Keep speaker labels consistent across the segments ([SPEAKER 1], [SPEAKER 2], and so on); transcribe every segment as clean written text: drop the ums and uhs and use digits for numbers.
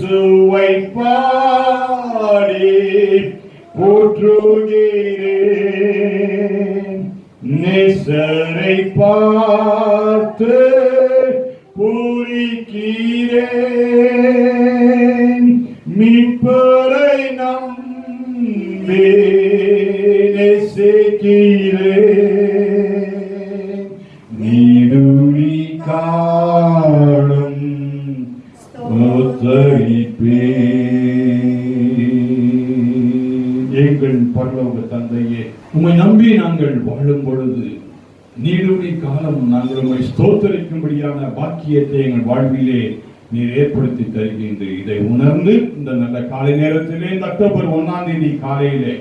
[SPEAKER 1] இயேசுவை பாடி போற்றுகிறேன். நேசரை பார்த்து பூரிக்கிறேன். மீட்பரை நம்பி நேசிக்கிறேன். நீடுழி காணும் எங்கள் பரலோக தந்தையே, உம்மை நம்பி நாங்கள் வாழும் பொழுது நீடுழி காலம் நாங்கள் உம்மை ஸ்தோத்தரிக்கும்படியான பாக்கியத்தை எங்கள் வாழ்விலே நீர் ஏற்படுத்தி தருகின்ற இதை உணர்ந்து இந்த நல்ல காலை நேரத்திலே இந்த அக்டோபர் 1ஆம் தேதி காலையிலே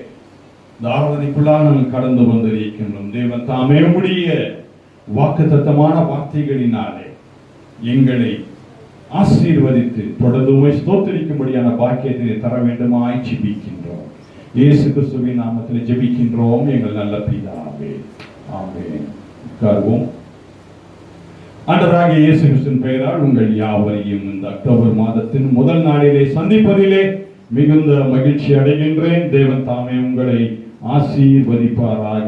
[SPEAKER 1] இந்த ஆராதனைக்குள்ளாக நாங்கள் கடந்து வந்திருக்கின்றோம். தேவன் தாமே உடைய வாக்குத்தத்தமான வார்த்தைகளினாலே எங்களை ஆசீர்வதித்து தொடர்ந்து உம்மை ஸ்தோத்தரிக்கும்படியான பாக்கியத்தை தர வேண்டுமாய் ஜெபிக்கின்றோம். இயேசு கிறிஸ்துவின் நாமத்தில் ஜெபிக்கின்றோம் எங்கள் நல்ல பிதாவே, ஆமென். உட்கார்வோம். ஆண்டவராகிய இயேசு கிறிஸ்துவின் பெயரால் உங்கள் யாவரையும் இந்த அக்டோபர் மாதத்தின் முதல் நாளிலே சந்திப்பதிலே மிகுந்த மகிழ்ச்சி அடைகின்றேன். தேவன் தாமே உங்களை ஆசீர்வதிப்பாராக.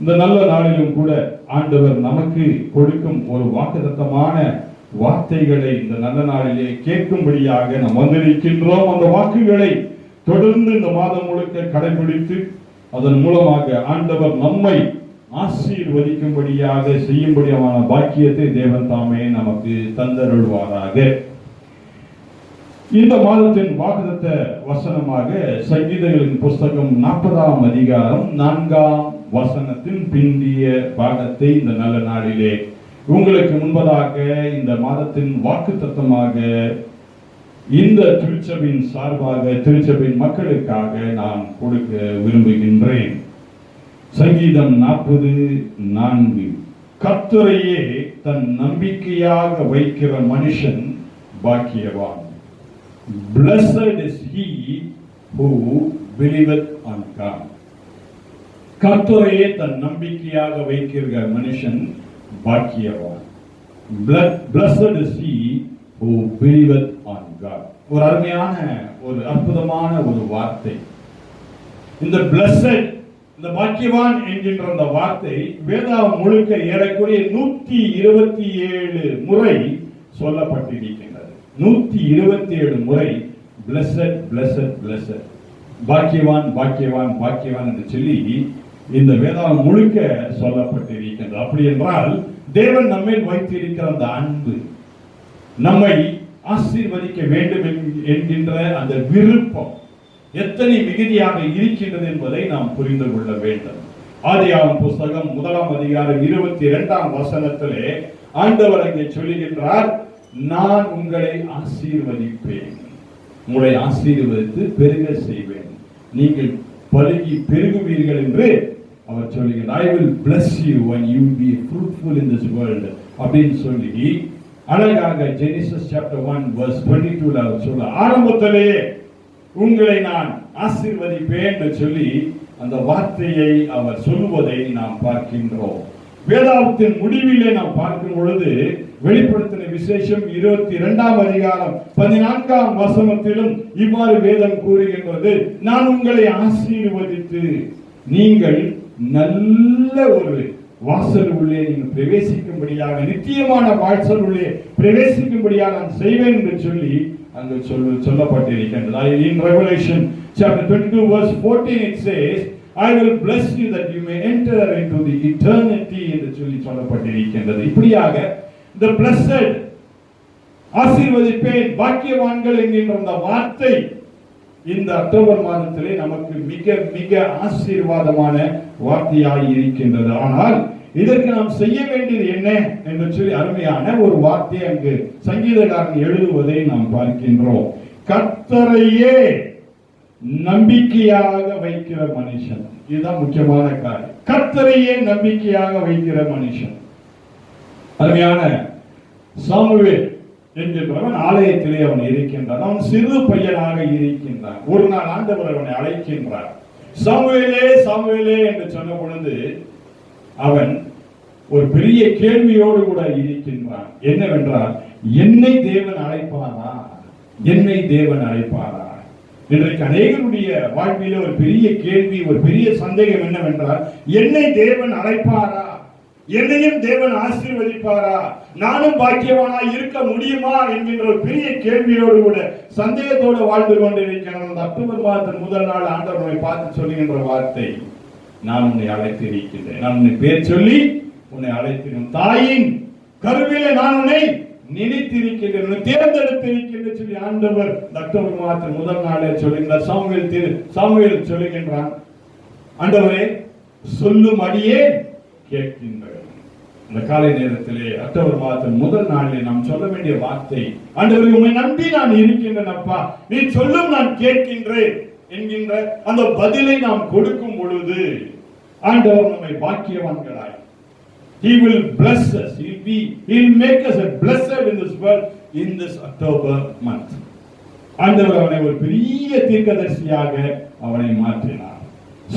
[SPEAKER 1] இந்த நல்ல நாளிலும் கூட ஆண்டவர் நமக்கு கொடுக்கும் ஒரு வாக்குத்தத்தமான வார்த்தைகளை இந்த நல்ல நாளிலே கேட்கும்படியாக நாம் வந்திருக்கின்றோம். அந்த வாக்குகளை தொடர்ந்து இந்த மாதம் முழுக்க கடைபிடித்து அதன் மூலமாக ஆண்டவர் நம்மை ஆசீர்வதிக்கும்படியாக செய்யும்படியான பாக்கியத்தை தேவன் தாமே நமக்கு தந்தருள்வாராக. இந்த மாதத்தின் வாக்குத்தத்த வசனமாக சங்கீதங்களின் புஸ்தகம் 40ஆம் அதிகாரம் 4ஆம் வசனத்தின் பிந்திய பாகத்தை இந்த நல்ல நாளிலே உங்களுக்கு முன்பதாக இந்த மாதத்தின் வாக்குத்தத்தமாக இந்த திருச்சபையின் சார்பாக திருச்சபையின் மக்களுக்காக நான் கொடுக்க விரும்புகின்றேன். சங்கீதம் 40:4. கர்த்தரையே தன் நம்பிக்கையாக வைக்கிற மனுஷன் பாக்கியவான். Blessed is he who believeth on God. கர்த்தரையே தன் நம்பிக்கையாக வைக்கிற மனுஷன் பாக்கியவான். Blessed is he who believeth on God. ஒரு அருமையான ஒரு அற்புதமான ஒரு வார்த்தை. இந்த blessed, இந்த பாக்கியவான் என்கின்ற அந்த வார்த்தை வேதாகம் முழுக்க ஏறக்குறைய 127 முறை சொல்லப்பட்டிருக்கின்றது. 127 முறை blessed blessed blessed, பாக்கியவான் பாக்கியவான் பாக்கியவான் என்று சொல்லி இந்த வேதாகம் முழுக்க சொல்லப்பட்டிருக்கின்றது. அப்படி என்றால் தேவன் நம்மேல் வைத்திருக்கிற அந்த அன்பு, நம்மை ஆசீர்வதிக்க வேண்டும் என்கின்ற அந்த விருப்பம் எத்தனை மிகுதியாக இருக்கின்றது என்பதை நாம் புரிந்து கொள்ள வேண்டும். ஆதியாகமம் புஸ்தகம் 1ஆம் அதிகாரம் 22ஆம் வசனத்திலே ஆண்டவர் அங்கே சொல்லுகின்றார், நான் உங்களை ஆசீர்வதிப்பேன், உங்களை ஆசீர்வதித்து பெருக செய்வேன், நீங்கள் பலுகி பெருகுவீர்கள் என்று அவர் சொல்லுகிறார். I will bless you when you be fruitful in this world அப்படின்னு சொல்லி அழகாக Genesis chapter 1 verse 22ல சொல்ல ஆரம்பத்திலேயே உங்களை நான் ஆசீர்வதிப்பேன் என்று சொல்லி அந்த வார்த்தையை அவர் சொல்லுவதை நாம் பார்க்கின்றோம். வேதாகமத்தின் முடிவிலே நாம் பார்க்கும் பொழுது வெளிப்படுத்தின விசேஷம் 22ஆம் அதிகாரம் 14ஆம் வசனத்திலும் இவ்வாறு வேதம் கூறுகின்றது, நான் உங்களை ஆசீர்வதித்து நீங்கள் நல்ல ஒரு வாசல் உள்ளே நீங்கள் பிரவேசிக்கும்படியாக, நித்தியமான வாசல் உள்ளே பிரவேசிக்கும்படியாக நான் செய்வேன் என்று சொல்லி அங்கு சொல்லப்பட்டிருக்கின்றது. In Revelation chapter 22 verse 14 it says, I will bless you that you may enter into the eternity என்று சொல்லி சொல்லப்பட்டிருக்கின்றது. இப்படியாக the blessed, ஆசீர்வதிப்பேன், பாக்கியவான்கள் என்கின்ற அந்த வார்த்தை இந்த அக்டோபர் மாதத்திலே நமக்கு மிக மிக ஆசீர்வாதமான வார்த்தையாய் இருக்கின்றது. ஆனால் இதற்கு நாம் செய்ய வேண்டியது என்ன என்று சொல்லி அருமையான ஒரு வார்த்தை அங்கு சங்கீதக்காரன் எழுதுவதை நாம் பார்க்கின்றோம். கர்த்தரையே நம்பிக்கையாக வைக்கிற மனுஷன், இதுதான் முக்கியமான காரியம். கர்த்தரையே நம்பிக்கையாக வைக்கிற மனுஷன். அருமையான சாமுவேல் என்கின்றவன் ஆலயத்திலே அவன் இருக்கின்றான். அவன் சிறு பையனாக இருக்கின்றான். ஒரு நாள் ஆண்டவர் அவனை அழைக்கின்றார். சாமுவேலே சாமுவேலே என்று சொன்ன பொழுது அவன் ஒரு பெரிய கேள்வியோடு கூட இருக்கின்றான். என்னவென்றால், என்னை தேவன் அழைப்பாரா, என்னை தேவன் அழைப்பாரா? இன்றைக்கு அநேகருடைய வாழ்வில ஒரு பெரிய கேள்வி, ஒரு பெரிய சந்தேகம் என்னவென்றால், என்னை தேவன் அழைப்பாரா? என்னையும் தேவன் ஆசீர்வதிப்பாரா? நானும் பாக்கியவானா இருக்க முடியுமா என்கின்ற ஒரு பெரிய கேள்வியோடு கூட சந்தேகத்தோடு வாழ்ந்து கொண்டிருக்கிறோம். அக்டோபர் மாதத்தின் முதல் நாள் ஆண்டவர் நம்மை பார்த்து சொல்லுகின்ற வார்த்தை, நான் உன்னை அழைத்திருக்கின்றேன். நான் உன்னை பேர் சொல்லி உன்னை அழைத்திருக்கிறேன். தாயின் கருவிலே நான் உன்னை நினைத்திருக்கின்றேன், தேர்ந்தெடுத்திருக்கின்றேன் சொல்லி ஆண்டவர் அக்டோபர் மாதத்தின் முதல் நாளே சொல்லுகின்றார். சாமுவேல் சொல்லுகின்றான், ஆண்டவரே சொல்லும் அடியே கேட்கின்றேன். இந்த காலை நேரத்திலே அக்டோபர் மாதத்தின் முதல் நாளிலே நாம் சொல்ல வேண்டிய வார்த்தை, ஆண்டவரே உம்மை நம்பி நான் இருக்கின்றேன் அப்பா, நீ சொல்லும் நான் கேட்கின்றேன் என்கின்ற அந்த பதிலை நாம் கொடுக்கும் பொழுது ஆண்டவர் நம்மை பாக்கியவான்களாய், He will bless us. He'll make us a blessed in this world in this October month. ஆண்டவர் அவனை ஒரு பெரிய தீர்க்கதரிசியாக அவனை மாற்றினார்.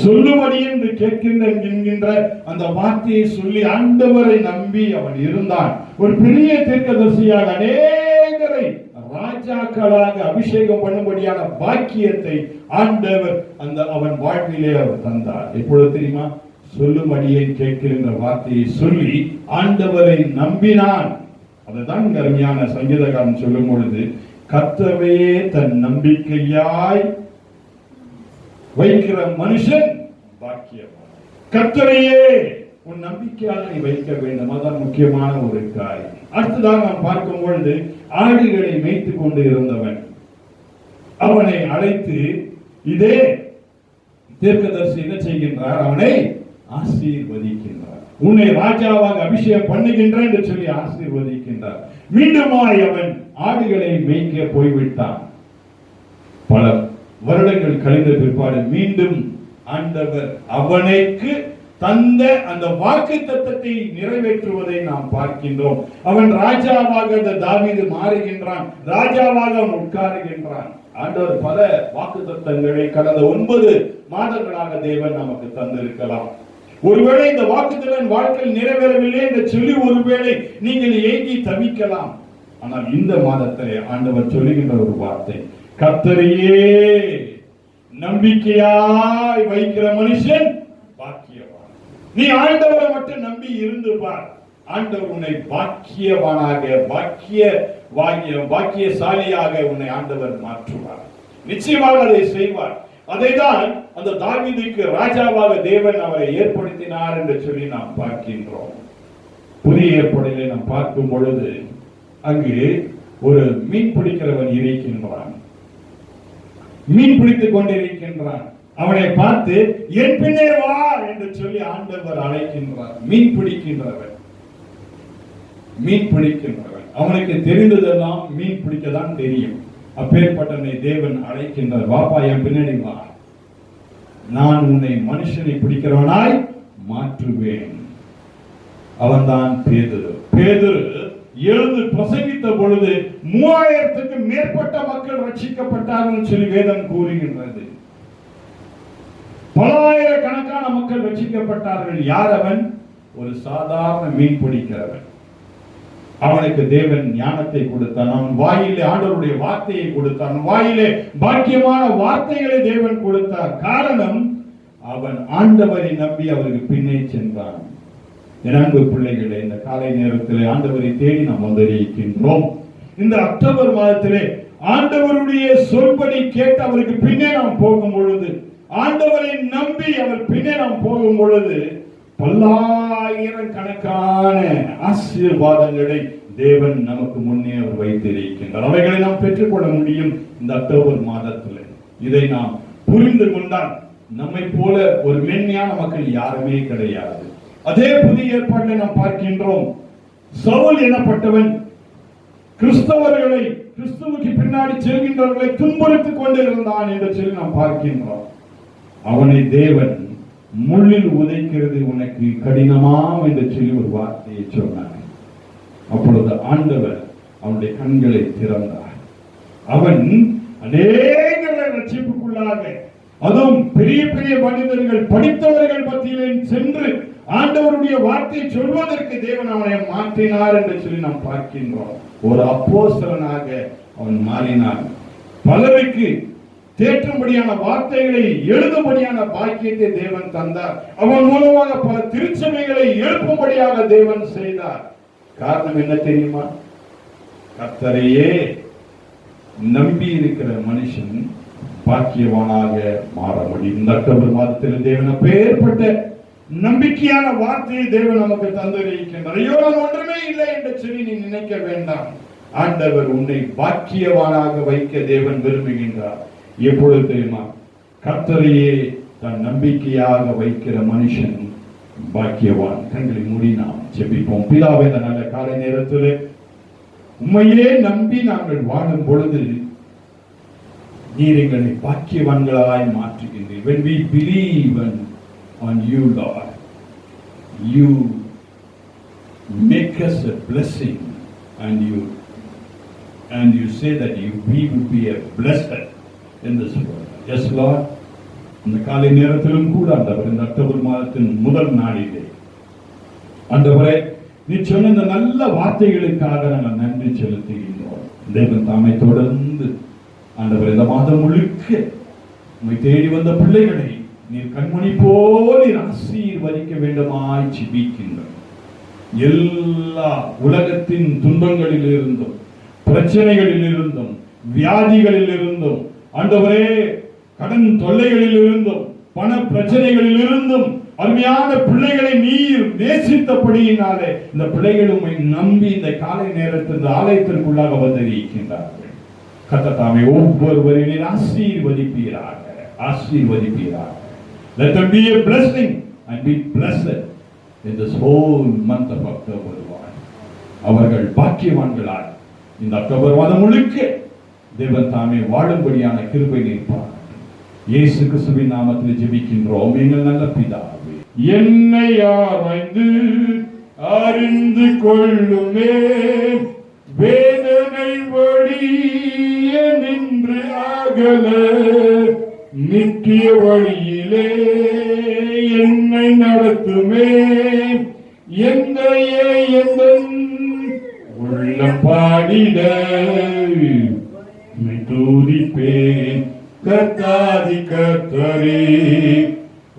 [SPEAKER 1] சொல்லும்படி என்று கேட்கின்றேன் என்கின்ற அந்த வார்த்தையை சொல்லி ஆண்டவரை நம்பி அவன் இருந்தான். ஒரு பெரிய தீர்க்கதரிசியாக அநேகரை ராஜாக்களாக அபிஷேகம் பண்ணும்படியான பாக்கியத்தை ஆண்டவர் அவன் வாழ்விலே அவர் தந்தார். எப்பொழுது தெரியுமா? சொல்லும்படியை கேட்கின்ற வார்த்தையை சொல்லி ஆண்டவரை நம்பினான். அதுதான் அருமையான சங்கீதக்காரன் சொல்லும் பொழுது, கர்த்தரையே தன் நம்பிக்கையாய் வைக்கிற மனுஷன் பாக்கியவான். கர்த்தரையே உன் நம்பிக்கையாக நீ வைக்க வேண்டும். அதான் முக்கியமான ஒரு காரியம். அடுத்ததாக நாம் பார்க்கும் பொழுது, ஆடுகளை மேய்த்துக் கொண்டு இருந்தவன் அவனை அழைத்து, இதே தீர்க்கதரிசி என்ன செய்கின்றார்? அவனை ஆசீர்வதிக்கின்றார். உன்னை ராஜாவாக அபிஷேகம் பண்ணுகின்றேன் என்று சொல்லி ஆசீர்வதிக்கின்றார். மீண்டுமாய் அவன் ஆடுகளை மேய்க்க போய்விட்டான். பல வருடங்கள் கழிந்த பிற்பாடு மீண்டும் ஆண்டவர் அவனுக்கு தந்த அந்த வாக்குத்தத்தத்தை நிறைவேற்றுவதை நாம் பார்க்கின்றோம். அவன் ராஜாவாக அந்த தாவீது மாறுகின்றான், ராஜாவாக அவன் உட்காருகின்றான். ஆண்டவர் பல வாக்குத்தத்தங்களை கடந்த 9 மாதங்களாக தேவன் நமக்கு தந்திருக்கலாம். ஒருவேளை இந்த வாக்குத்தத்தம் வாழ்க்கையில் நிறைவேறவில்லை என்று சொல்லி ஒருவேளை நீங்கள் ஏங்கி தவிக்கலாம். ஆனால் இந்த மாதத்திலே ஆண்டவர் சொல்லுகின்ற ஒரு வார்த்தை, கர்த்தரையே நம்பிக்கையாய் வைக்கிற மனுஷன் பாக்கியவான். நீ ஆண்டவரை மட்டும் நம்பி இருந்து பார், ஆண்டவர் உன்னை பாக்கியவானாக, பாக்கியசாலியாக உன்னை ஆண்டவர் மாற்றுவார். நிச்சயமாக அதை செய்வார். அதைதான் அந்த தாவீதுக்கு ராஜாவாக தேவன் அவரை ஏற்படுத்தினார் என்று சொல்லி நாம் பார்க்கின்றோம். புதிய ஏற்பாட்டிலே நாம் பார்க்கும் பொழுது அங்கு ஒரு மீன் பிடிக்கிறவன் இருக்கின்றான். மீன் பிடித்துக் கொண்டிருக்கின்றான். அவனை பார்த்து என் பின்னே வா என்று சொல்லி ஆண்டவர் அழைக்கின்றார். மீன் பிடிக்கின்றவன் அவனுக்கு தெரிந்ததெல்லாம் மீன் பிடிக்கதான் தெரியும். அப்பேற்பட்டனை தேவன் அழைக்கின்றார். வாப்பா என் பின்னாடி வா, நான் உன்னை மனுஷனை பிடிக்கிறவனாய் மாற்றுவேன். அவன்தான் பேதுரு. எழுந்து பிரசங்கித்த பொழுது 3000க்கு மேற்பட்ட மக்கள் ரட்சிக்கப்பட்டார்கள் சொல்லி வேதம் கூறுகின்றது. பலாயிரக்கணக்கான மக்கள் ரட்சிக்கப்பட்டார்கள். யார் அவன்? ஒரு சாதாரண மீன் பிடிக்கிறவன். அவனுக்கு தேவன் ஞானத்தை கொடுத்தான். அவன் வாயிலே ஆண்டவருடைய வார்த்தையை கொடுத்தான். வாயிலே பாக்கியமான வார்த்தைகளை தேவன் கொடுத்தார். காரணம், அவன் ஆண்டவரை நம்பி அவருக்கு பின்னே சென்றான். என் அன்பு பிள்ளைகளே, இந்த காலை நேரத்திலே ஆண்டவரை தேடி நாம் வந்திருக்கின்றோம். இந்த அக்டோபர் மாதத்திலே ஆண்டவருடைய சொல்படி கேட்டு அவருக்கு பின்னே நாம் போகும் பொழுது, ஆண்டவரை நம்பி அவர் பின்னே நாம் போகும் பொழுது, பல்லாயிரக்கணக்கான ஆசீர்வாதங்களை தேவன் நமக்கு முன்னே அவர் வைத்திருக்கின்றார். அவைகளை நாம் பெற்றுக்கொள்ள முடியும் இந்த அக்டோபர் மாதத்தில். இதை நாம் புரிந்து கொண்டால் நம்மை போல ஒரு மேன்மையான மக்கள் யாருமே கிடையாது. அதே புதிய ஏற்பாட்டில் நாம் பார்க்கின்றோம், சவுல் எனப்பட்டவன் கிறிஸ்துவுக்கு பின்னாடி செல்கின்றவர்களை துன்புறுத்திக் கொண்டிருந்தான் என்று சொல்லி நாம் பார்க்கின்றோம். அவனை தேவன் முள்ளில் உதைக்கிறது உனக்கு கடினமாம் என்று சொல்லி ஒரு வார்த்தையை சொன்னார். அப்பொழுது ஆண்டவர் அவனுடைய கண்களை திறந்தார். அவன் அநேகரை ரட்சிப்புக்குள்ளாக, அதுவும் பெரிய பெரிய மனிதர்கள், படித்தவர்கள் மத்தியிலே சென்று ஆண்டவருடைய வார்த்தையை சொல்வதற்கு தேவன் அவனை மாற்றினார் என்று சொல்லி நாம் பார்க்கின்றோம். ஒரு அப்போஸ்தலனாக அவன் மாறினான். பலருக்கு தேற்றும்படியான வார்த்தைகளை எழுதும்படியான பாக்கியத்தை தேவன் தந்தார். அவன் மூலமாக பல திருச்சபைகளை எழுப்பும்படியாக தேவன் செய்தார். காரணம் என்ன தெரியுமா? கர்த்தரையே நம்பி இருக்கிற மனுஷன் பாக்கியவானாக மாற முடியும். இந்த அக்டோபர் மாதத்தில் தேவன் அப்பேற்பட்ட நம்பிக்கையான வார்த்தையை தேவன் நமக்கு தந்திருக்கின்றார். ஐயோ, நான் ஒன்றுமே இல்லை என்று சொல்லி நீ நினைக்க வேண்டாம். ஆண்டவர் உன்னை பாக்கியவானாக வைக்க தேவன் விரும்புகின்றார். எப்பொழுது தெரியுமா? கர்த்தரையே தன் நம்பிக்கையாக வைக்கிற மனுஷன் பாக்கியவான். கண்களை மூடி நாம் ஜெபிப்போம். பிதாவே, இந்த நல்ல காலை நேரத்தில் உண்மையே நம்பி நாங்கள் வாழும் பொழுது நீர் எங்களை பாக்கியவான்களாய் மாற்றுகின்றீர். When we believe on you, Lord, you make us a blessing, and you say that we will be a blessed in this world. Yes, Lord. இந்த காலை நேரத்திலும் கூட ஆண்டவர், இந்த அக்டோபர் மாதத்தின் முதல் நாளிலே ஆண்டவரே, நீ சொன்ன இந்த நல்ல வார்த்தைகளுக்காக நாங்கள் நன்றி செலுத்துகின்றோம். தேவன் தாமே தொடர்ந்து ஆண்டவர் இந்த மாதம் முழுக்க உம்மை தேடி வந்த பிள்ளைகளை நீர் கண்மணி போல் ஆசீர்வதிக்க வேண்டுமாய் ஜெபிக்கின்றோம். எல்லா உலகத்தின் துன்பங்களில் இருந்தும், பிரச்சனைகளில் இருந்தும், வியாதிகளில் இருந்தும், ஆண்டவரே கடன் தொல்லைகளில் இருந்தும், பண பிரச்சனைகளில் இருந்தும் அருமையான பிள்ளைகளை நீர் நேசித்தபடியினாலே இந்த பிள்ளைகள் உம்மை நம்பி இந்த காலை நேரத்தில் இந்த ஆலயத்திற்குள்ளாக வந்திருக்கின்றார்கள். கர்த்தர் தாமே ஒவ்வொருவரையும் நீர் ஆசீர்வதிப்பீராக, ஆசீர்வதிப்பீராக. Let them be a blessing and be blessed in this whole month of October. அவர்கள் பாக்கியவான்களாய் இந்த அக்டோபர் மாதம் முழுக்க தேவன் தாமே வாழும்படியான கிருபை நீர்ப்பார். இயேசு கிறிஸ்துவின் நாமத்தில் ஜெபிக்கின்றோம் எங்கள் நல்ல பிதாவே. என்னை ஆராய்ந்து அறிந்து கொள்ளுமே, வேதனை வழியே நின்று அகல, நித்திய வழியிலே என்னை நடத்துமே, எந்தையே எந்தன் உள்ளம் பாடிட துதிப்பேன். கர்த்தாதி கர்த்தரே,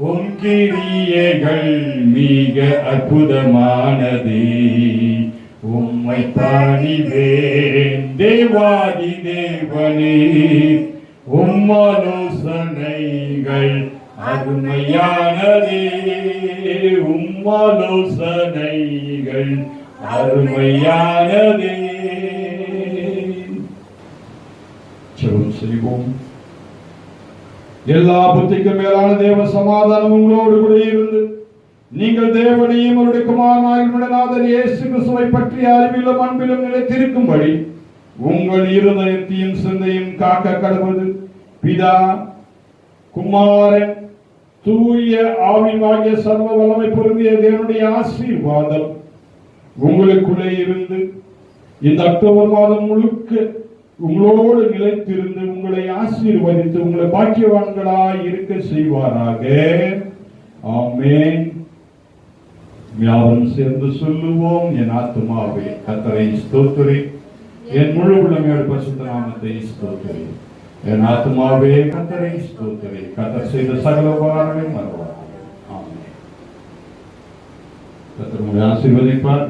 [SPEAKER 1] உம் கிரியைகள் மிக அற்புதமானதே, உம்மை பணிவேன் தேவாதி தேவனே, உம் ஆலோசனைகள் அருமையானதே, உம் ஆலோசனைகள் அருமையானதே. ஜெபம் செய்வோம். எல்லா புத்திக்கும் மேலான தேவ சமாதானம் உங்களோடு கூட இருந்து நீங்கள் தேவனையும் அவருடைய குமாரனாகிய இயேசு கிறிஸ்துவை பற்றிய அறிவிலும் அன்பிலும் நிலைத்திருக்கும்படி உங்கள் இருதயத்தையும் சிந்தையும் காக்க கடவுது. பிதா, குமாரன், தூய ஆவியாகிய சர்வ வல்லமை பொருந்திய தேவனுடைய ஆசீர்வாதம் உங்களுக்குள்ளே இருந்து இந்த அக்டோபர் மாதம் முழுக்க உங்களோடு நிலைத்திருந்து உங்களை ஆசீர்வதித்து உங்களை பாக்கியவான்களாய் இருக்க செய்வாராக. ஆமென். யாரும் சேர்ந்து சொல்லுவோம். என் ஆத்துமாவே கர்த்தரை ஸ்தோத்திரி, என் முழு உள்ளமையோடு பரிசுத்த நாமத்தை ஸ்தோத்திரி. என் ஆத்துமாவே கர்த்தரை ஸ்தோத்திரி, கர்த்தர் செய்த சகல உபகாரங்களையும் மறவாதே. ஆமென். கர்த்தர் உங்களை ஆசீர்வதிப்பார்.